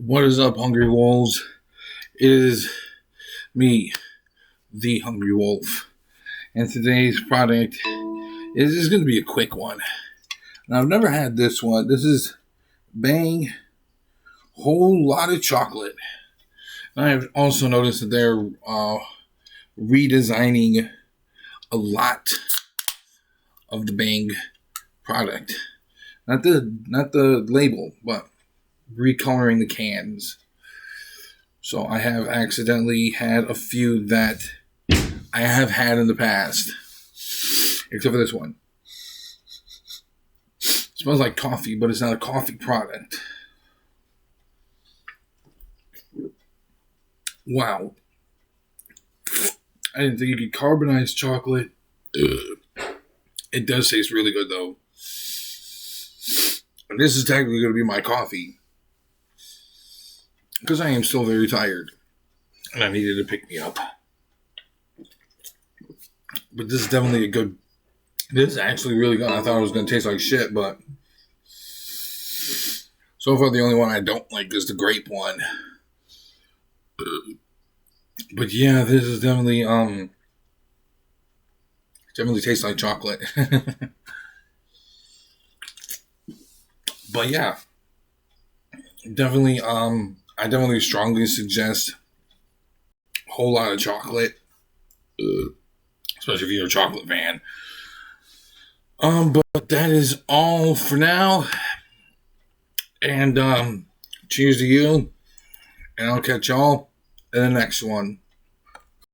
What is up, Hungry Wolves? It is me, the Hungry Wolf, and today's product is going to be a quick one. Now, I've never had this one. This is Bang Whole Lotta Chocolate. And I've also noticed that they're redesigning a lot of the Bang product. Not the label, but recoloring the cans. So I have accidentally had a few that I have had in the past. Except for this one. It smells like coffee, but it's not a coffee product. Wow. I didn't think you could carbonize chocolate. It does taste really good, though. And this is technically going to be my coffee. Because I am still very tired. And I needed to pick me up. But this is definitely a good... This is actually really good. I thought it was going to taste like shit, but... So far, the only one I don't like is the grape one. But yeah, this is definitely... Definitely tastes like chocolate. But yeah. Definitely, I definitely strongly suggest Whole Lotta Chocolate, especially if you're a chocolate fan. But that is all for now, and cheers to you, and I'll catch y'all in the next one.